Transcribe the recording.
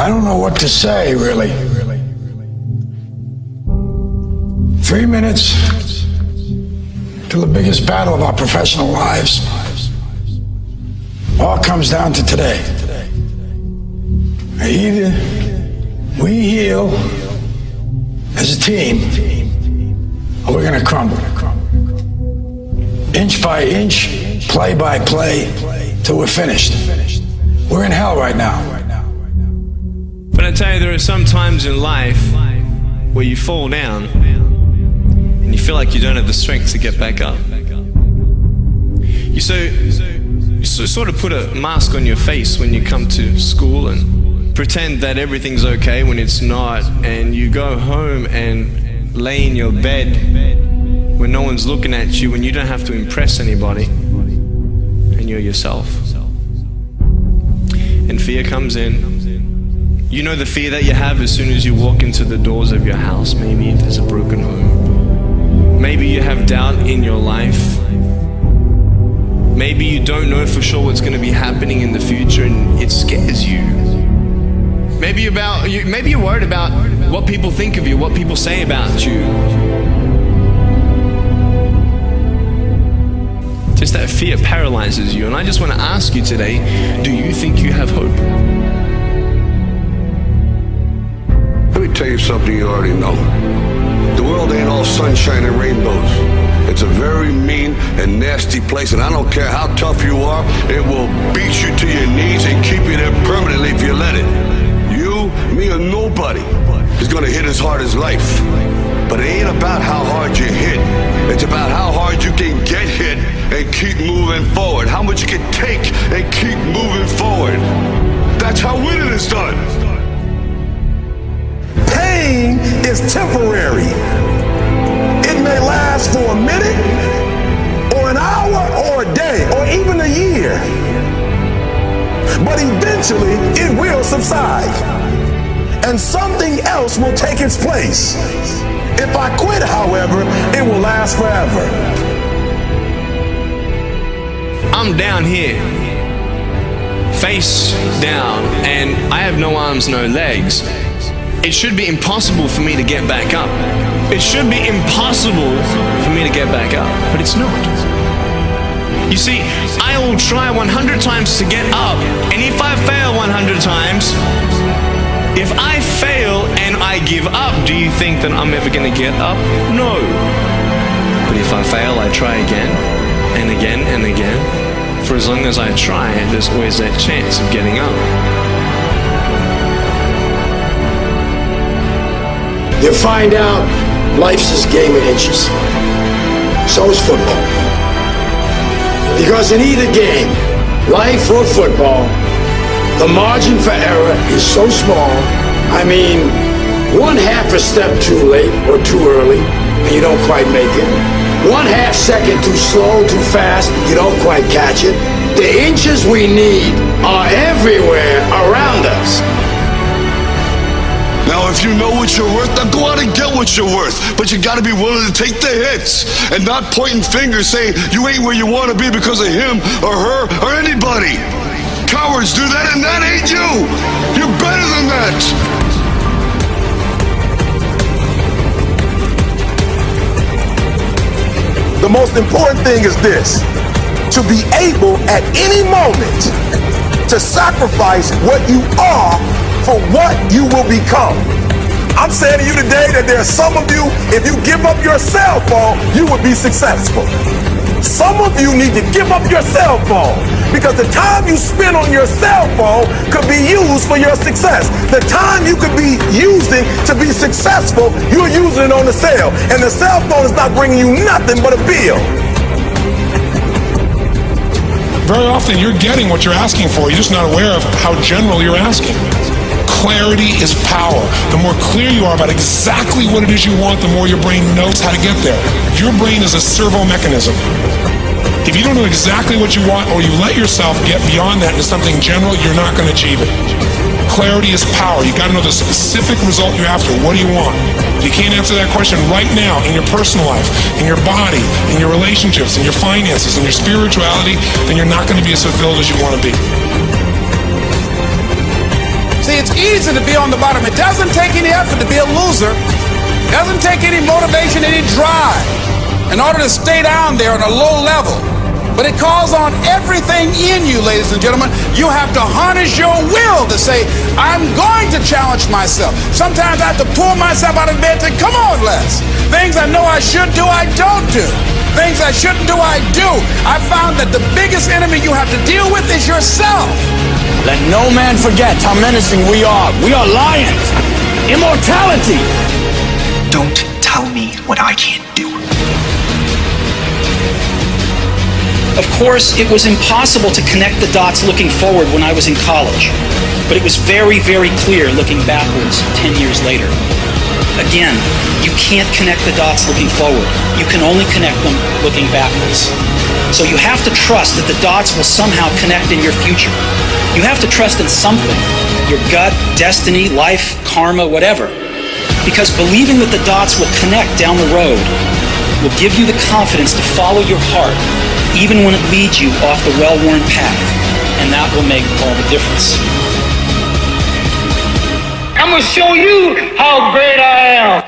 I don't know what to say, really. 3 minutes to the biggest battle of our professional lives. All comes down to today. Either we heal as a team, or we're gonna crumble. Inch by inch, play by play, till we're finished. We're in hell right now. But I tell you, there are some times in life where you fall down and you feel like you don't have the strength to get back up. You sort of put a mask on your face when you come to school and pretend that everything's okay when it's not, and you go home and lay in your bed when no one's looking at you, when you don't have to impress anybody, and you're yourself. And fear comes in. You know the fear that you have as soon as you walk into the doors of your house. Maybe there's a broken home. Maybe you have doubt in your life. Maybe you don't know for sure what's going to be happening in the future and it scares you. Maybe you're worried about what people think of you, what people say about you. Just that fear paralyzes you. And I just want to ask you today, do you think you have hope? Let me tell you something you already know. The world ain't all sunshine and rainbows. It's a very mean and nasty place, and I don't care how tough you are, it will beat you to your knees and keep you there permanently if you let it. You, me, or nobody is gonna hit as hard as life. But it ain't about how hard you hit. It's about how hard you can get hit and keep moving forward. How much you can take and keep moving forward. That's how winning is done. Pain is temporary. It may last for a minute, or an hour, or a day, or even a year. But eventually, it will subside, and something else will take its place. If I quit, however, it will last forever. I'm down here, face down, and I have no arms, no legs. It should be impossible for me to get back up. It should be impossible for me to get back up, but it's not. You see, I will try 100 times to get up, and if I fail 100 times, if I fail and I give up, do you think that I'm ever going to get up? No. But if I fail, I try again, and again, and again. For as long as I try, there's always that chance of getting up. You find out life's this game of inches. So is football. Because in either game, life or football, the margin for error is so small. I mean, 1/2 a step too late or too early, and you don't quite make it. 1/2 second too slow, too fast, you don't quite catch it. The inches we need are everywhere around us. Now, if you know what you're worth, then go out and get what you're worth. But you gotta be willing to take the hits and not pointing fingers saying you ain't where you wanna be because of him or her or anybody. Cowards do that, and that ain't you. You're better than that. The most important thing is this: to be able at any moment to sacrifice what you are for what you will become. I'm saying to you today that there are some of you, if you give up your cell phone, you would be successful. Some of you need to give up your cell phone because the time you spend on your cell phone could be used for your success. The time you could be using to be successful, you're using it on the cell. And the cell phone is not bringing you nothing but a bill. Very often you're getting what you're asking for, you're just not aware of how general you're asking. Clarity is power. The more clear you are about exactly what it is you want, the more your brain knows how to get there. Your brain is a servo mechanism. If you don't know exactly what you want, or you let yourself get beyond that into something general, you're not going to achieve it. Clarity is power. You got to know the specific result you're after. What do you want? If you can't answer that question right now in your personal life, in your body, in your relationships, in your finances, in your spirituality, then you're not going to be as fulfilled as you want to be. See, it's easy to be on the bottom. It doesn't take any effort to be a loser. It doesn't take any motivation, any drive in order to stay down there on a low level. But it calls on everything in you, ladies and gentlemen. You have to harness your will to say, I'm going to challenge myself. Sometimes I have to pull myself out of bed and say, come on, Les. Things I know I should do, I don't do. Things I shouldn't do, I do. I found that the biggest enemy you have to deal with is yourself. Let no man forget how menacing we are. We are lions. Immortality. Don't tell me what I can't do. Of course, it was impossible to connect the dots looking forward when I was in college, but it was very, very clear looking backwards 10 years later. Again, you can't connect the dots looking forward. You can only connect them looking backwards. So you have to trust that the dots will somehow connect in your future. You have to trust in something, your gut, destiny, life, karma, whatever. Because believing that the dots will connect down the road will give you the confidence to follow your heart, even when it leads you off the well-worn path. And that will make all the difference. I'm gonna show you how great I am.